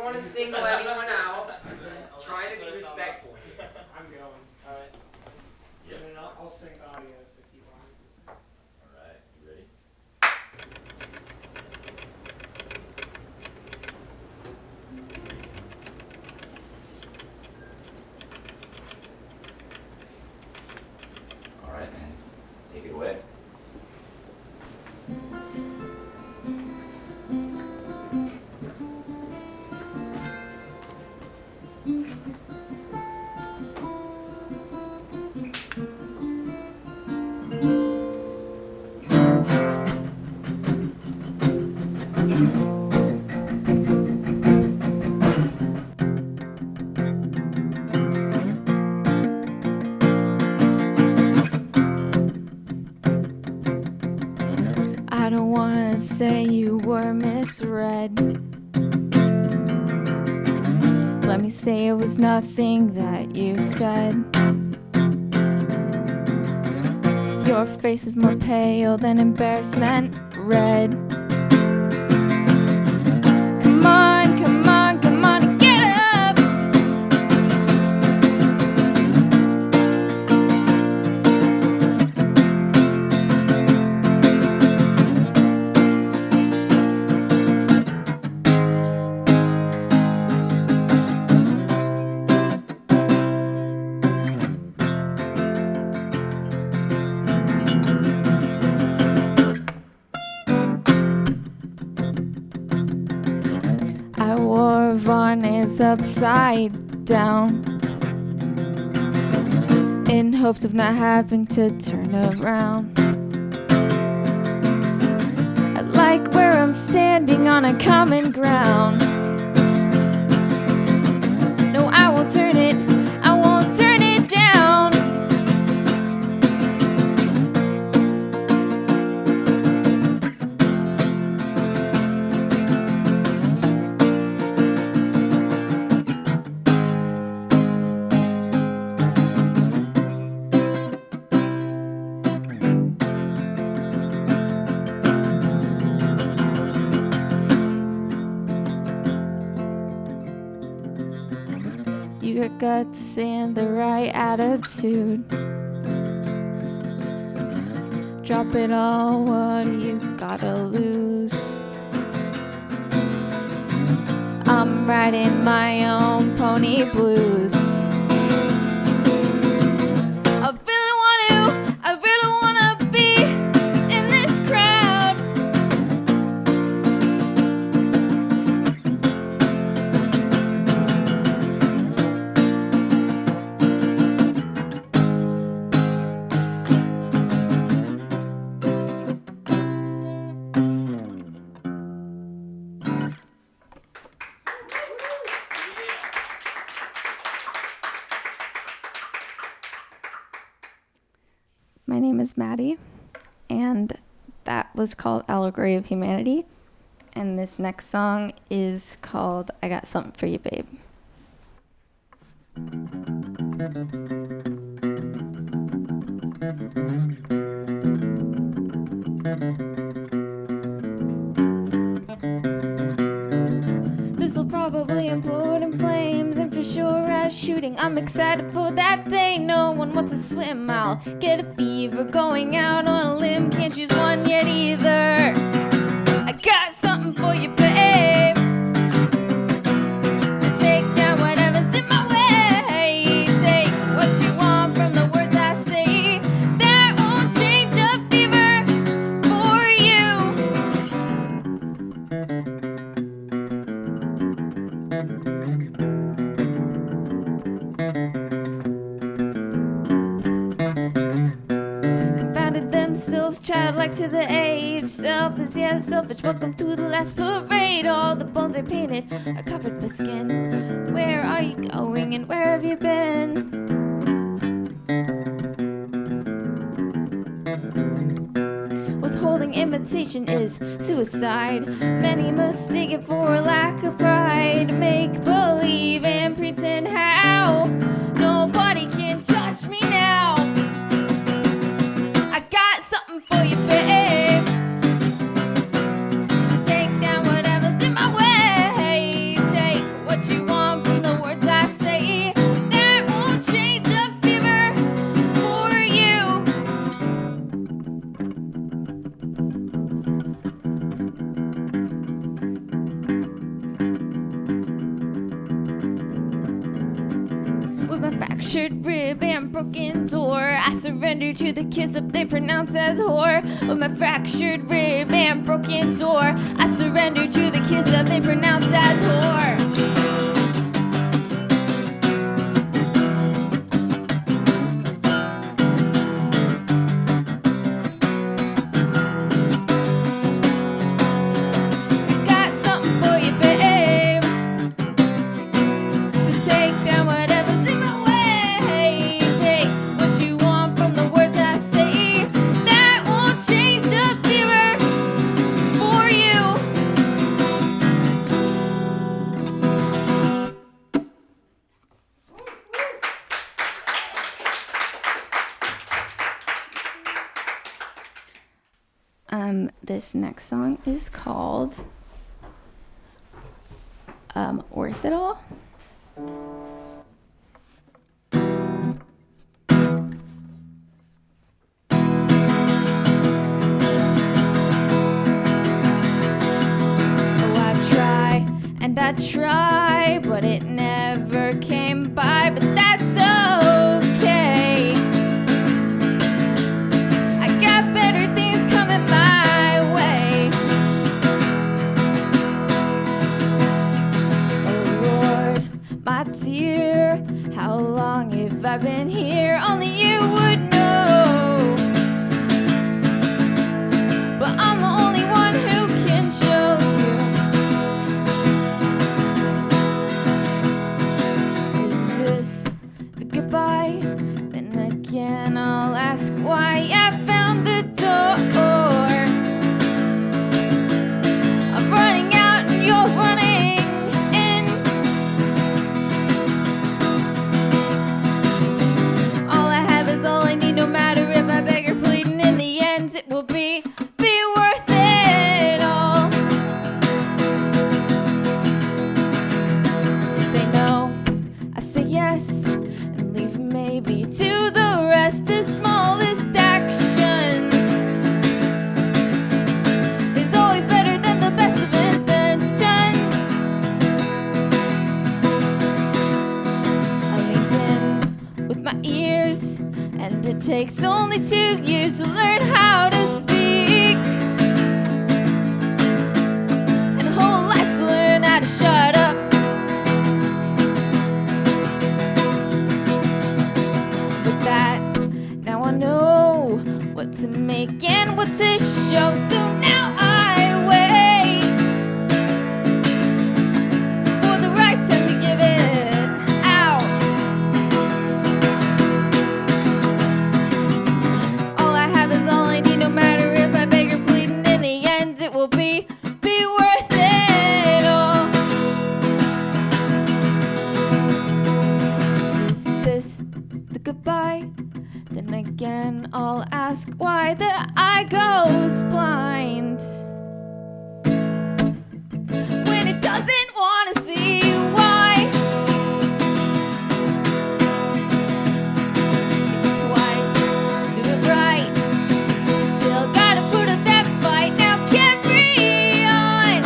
want to single anyone out. Trying to be respectful here. I'm going. All right. Yep. And then I'll sing audio, so keep on. All right, you ready? All right, man. Take it away. I don't wanna say you were misread. Let me say it was nothing that you said. Your face is more pale than embarrassment red. Come on, come on, come on and get up. I wore varnish upside down in hopes of not having to turn around. I like where I'm standing on a common ground. No, I won't turn it, I won't turn it down. You got guts and the right attitude. Drop it all, what do you gotta lose? I'm riding my own pony blues. I really wanna be in this crowd. My name is Maddie, and that was called Allegory of Humanity. And this next song is called I Got Something for You, Babe. This'll probably implode in flames, and for sure as shooting, I'm excited for that day. No one wants to swim, I'll get a fever going out on a limb. Can't choose one yet either. I got something for you, babe. Take down whatever's in my way. Take what you want from the words I say. That won't change a fever for you. Confounded themselves, childlike to the age. Selfish, yeah, selfish. Welcome to the last parade. All the bones I painted are covered with skin. Where are you going and where have you been? Withholding imitation is suicide. Many mistake it for lack of pride. Make believe and pretend how. Nobody can judge me now. I got something for you, babe. Take down whatever's in my way. Take fractured rib and broken door. I surrender to the kiss that they pronounce as whore. With my fractured rib and broken door, I surrender to the kiss that they pronounce as whore. This next song is called Orthodol. I try, but it never came by, but that's okay. I got better things coming my way. Oh Lord, my dear, how long have I been here? Only you would know. But I'm the only one who can show you. Goodbye. Then again I'll ask why I found the door. I'm running out and you're running in. All I have is all I need, no matter if I beg or plead, and in the end it will be worth it all. You say no, I say yes. Maybe to the rest, the smallest action is always better than the best of intentions. I leaned in with my ears, and it takes only 2 years to learn how to speak, and a whole life to learn how to shut up. Now I know what to make and what to show, so now I wait for the right time to give it out. All I have is all I need, no matter if I beg or plead, and in the end it will be worth it all. Is this the goodbye? Then again, I'll ask why the eye goes blind when it doesn't want to see why. Twice, do it right. Still gotta put up that fight. Now carry on.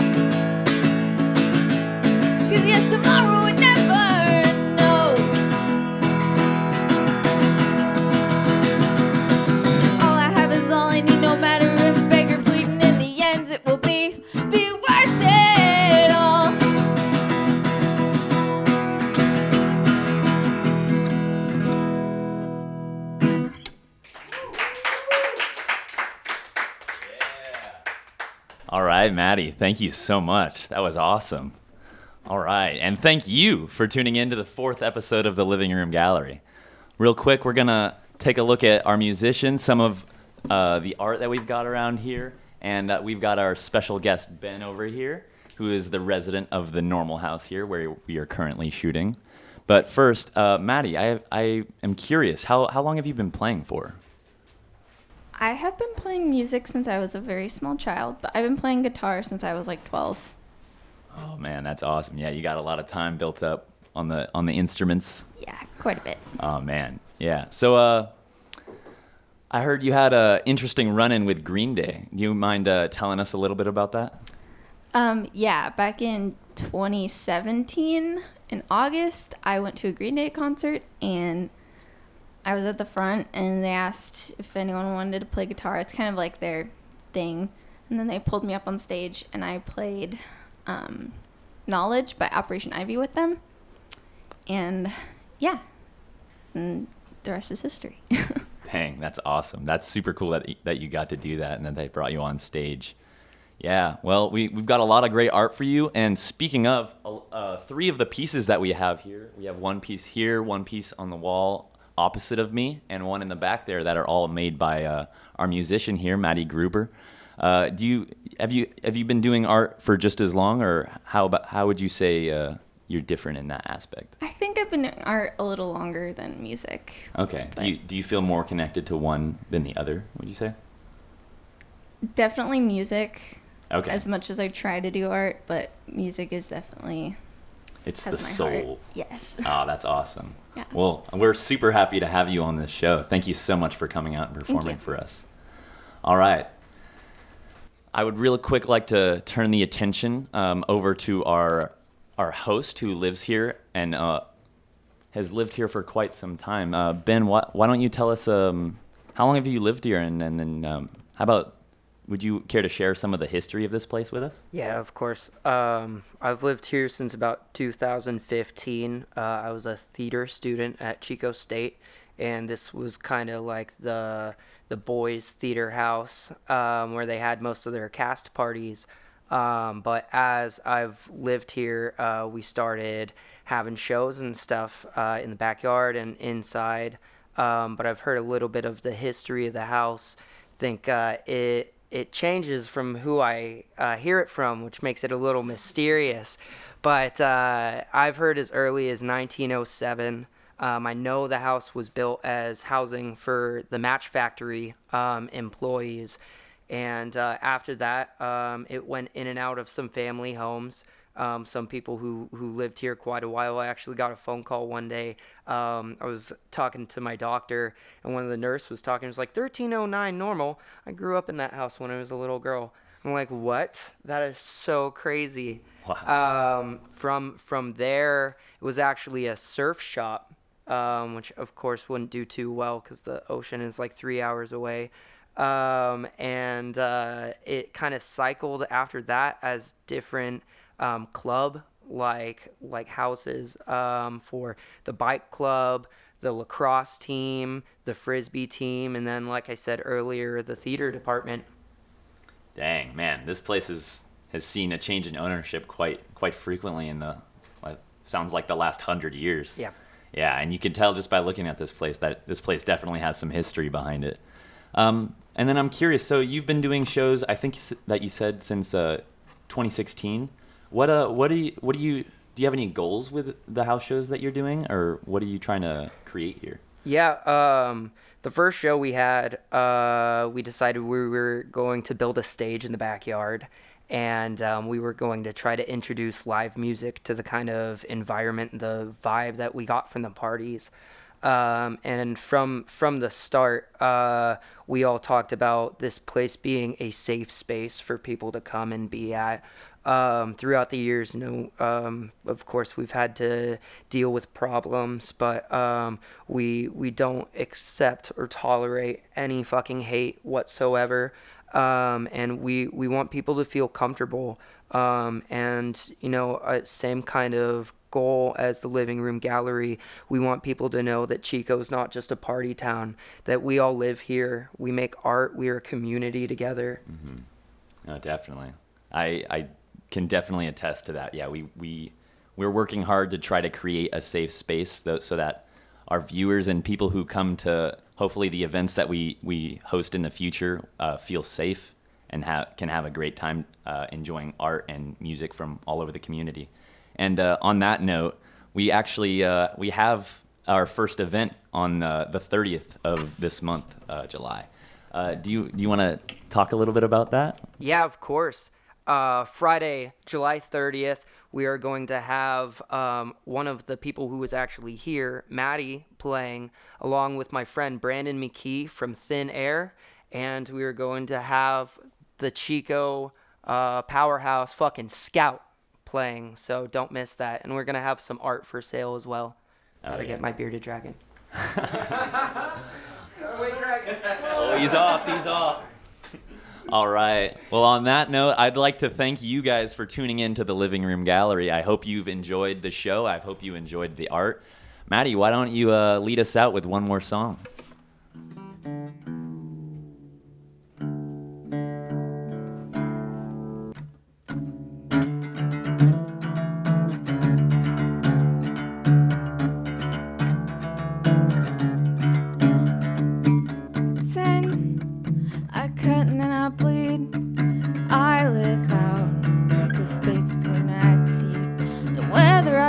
'Cause yes, tomorrow it never knows. All I need, no matter if beg or pleading, in the end it will be worth it all. All right, Maddie, thank you so much. That was awesome. All right, and thank you for tuning in to the 4th episode of the Living Room Gallery. Real quick, we're going to take a look at our musicians, some of the art that we've got around here, and we've got our special guest Ben over here, who is the resident of the Normal House here, where we are currently shooting. But first, Maddie, I am curious, how long have you been playing for? I have been playing music since I was a very small child, but I've been playing guitar since I was like 12. Oh man, that's awesome. Yeah, you got a lot of time built up on the instruments. Yeah, quite a bit. Oh man, yeah. So I heard you had an interesting run-in with Green Day. Do you mind telling us a little bit about that? Yeah, back in 2017, in August, I went to a Green Day concert, and I was at the front, and they asked if anyone wanted to play guitar. It's kind of like their thing. And then they pulled me up on stage, and I played Knowledge by Operation Ivy with them. And, yeah. And the rest is history. Dang, that's awesome. That's super cool that you got to do that and that they brought you on stage. Yeah, well, we've got a lot of great art for you. And speaking of, 3 of the pieces that we have here, we have one piece here, one piece on the wall opposite of me, and one in the back there that are all made by our musician here, Maddi Gruber. Have you been doing art for just as long, or how would you say you're different in that aspect? I think I've been doing art a little longer than music. Okay. Do you feel more connected to one than the other, would you say? Definitely music. Okay. As much as I try to do art, but music is definitely It's has the my soul. heart. Yes. Oh, that's awesome. Yeah. Well, we're super happy to have you on this show. Thank you so much for coming out and performing for us. All right. I would really quick like to turn the attention over to our host who lives here and has lived here for quite some time. Ben, why don't you tell us how long have you lived here, and then how about, would you care to share some of the history of this place with us? Yeah, of course. I've lived here since about 2015. I was a theater student at Chico State, and this was kind of like the boys' theater house where they had most of their cast parties. But as I've lived here, we started having shows and stuff in the backyard and inside. But I've heard a little bit of the history of the house. I think it changes from who I hear it from, which makes it a little mysterious. But I've heard as early as 1907. I know the house was built as housing for the Match Factory employees. And after that, it went in and out of some family homes. Some people who lived here quite a while. I actually got a phone call one day. I was talking to my doctor, and one of the nurses was talking. It was like 1309 normal. I grew up in that house when I was a little girl. I'm like, what? That is so crazy. Wow. From there, it was actually a surf shop, which of course wouldn't do too well because the ocean is like 3 hours away. And it kind of cycled after that as different club like houses for the bike club, the lacrosse team, the frisbee team, and then, like I said earlier, the theater department. Dang, man, this place has seen a change in ownership quite frequently in the sounds like the last 100 years. Yeah. Yeah, and you can tell just by looking at this place that this place definitely has some history behind it. And then I'm curious, so you've been doing shows, I think that you said since 2016. What do you have any goals with the house shows that you're doing, or what are you trying to create here? Yeah, the first show we had, we decided we were going to build a stage in the backyard, and we were going to try to introduce live music to the kind of environment, the vibe that we got from the parties. And from the start, we all talked about this place being a safe space for people to come and be at. Throughout the years, of course, we've had to deal with problems, but we don't accept or tolerate any fucking hate whatsoever. And we want people to feel comfortable. And same kind of goal as the Living Room Gallery. We want people to know that Chico's not just a party town, that we all live here. We make art. We are a community together. Mm-hmm. No, definitely. I can definitely attest to that. Yeah, we're working hard to try to create a safe space so that our viewers and people who come to hopefully the events that we host in the future feel safe and can have a great time enjoying art and music from all over the community. And on that note, we actually we have our first event on the 30th of this month, July. Do you want to talk a little bit about that? Yeah, of course. Friday, July 30th, we are going to have one of the people who was actually here, Maddie, playing, along with my friend Brandon McKee from Thin Air. And we are going to have the Chico powerhouse fucking Scout playing. So don't miss that. And we're going to have some art for sale as well. Gotta get my bearded dragon. Wait, Greg. Oh, he's off. All right. Well, on that note, I'd like to thank you guys for tuning in to the Living Room Gallery. I hope you've enjoyed the show. I hope you enjoyed the art. Maddie, why don't you lead us out with one more song?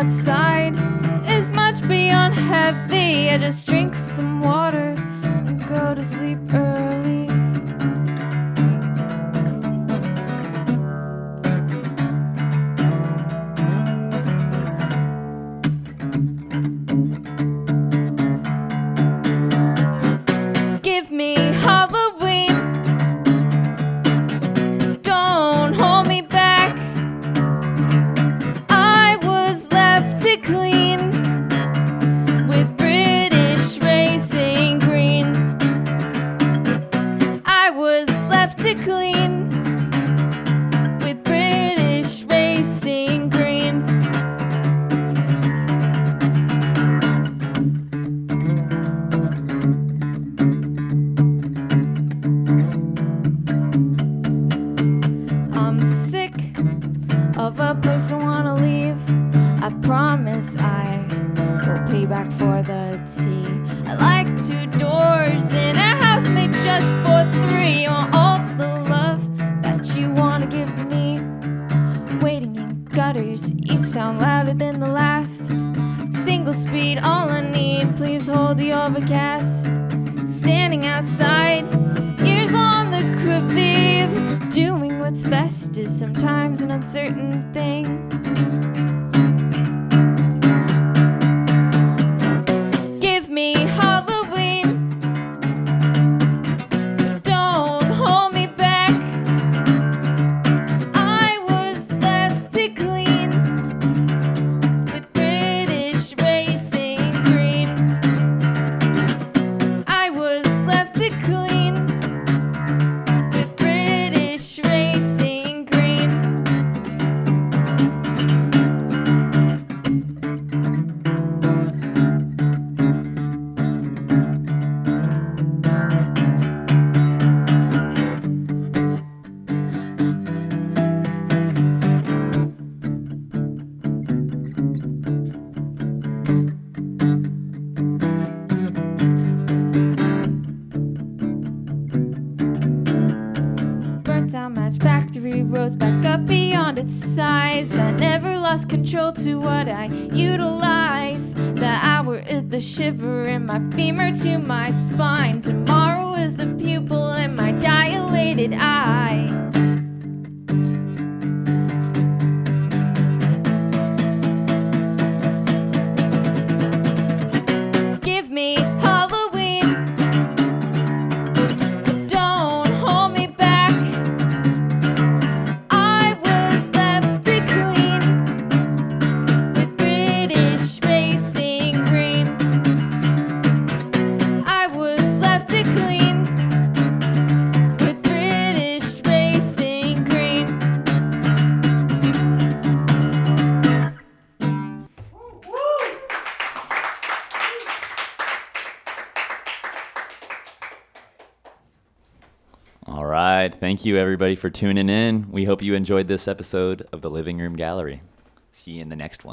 Outside is much beyond heavy. I just drink some water and go to sleep early. Give me Halloween. Don't hold me back. Clean with British racing green. I was left to clean with British racing green. I'm sick of a place I wanna leave. I promise I will pay back for the tea. I like 2 doors in a house made just for 3. I want all the love that you wanna give me. Waiting in gutters, each sound louder than the last. Single speed, all I need, please hold the overcast. Standing outside, ears on the qui-vive. Doing what's best is sometimes an uncertain thing. Me Halloween. Don't hold me back. I was left to clean with British racing green. I was left to clean with British racing green. Factory rose back up beyond its size. I never lost control to what I utilize. The hour is the shiver in my femur to my spine. Tomorrow is the pupil in my dilated eye. Give me Halloween. Don't hold me back. I was left to clean with British racing green. I was left to clean with British racing green. All right. Thank you, everybody, for tuning in. We hope you enjoyed this episode of the Living Room Gallery. See you in the next one.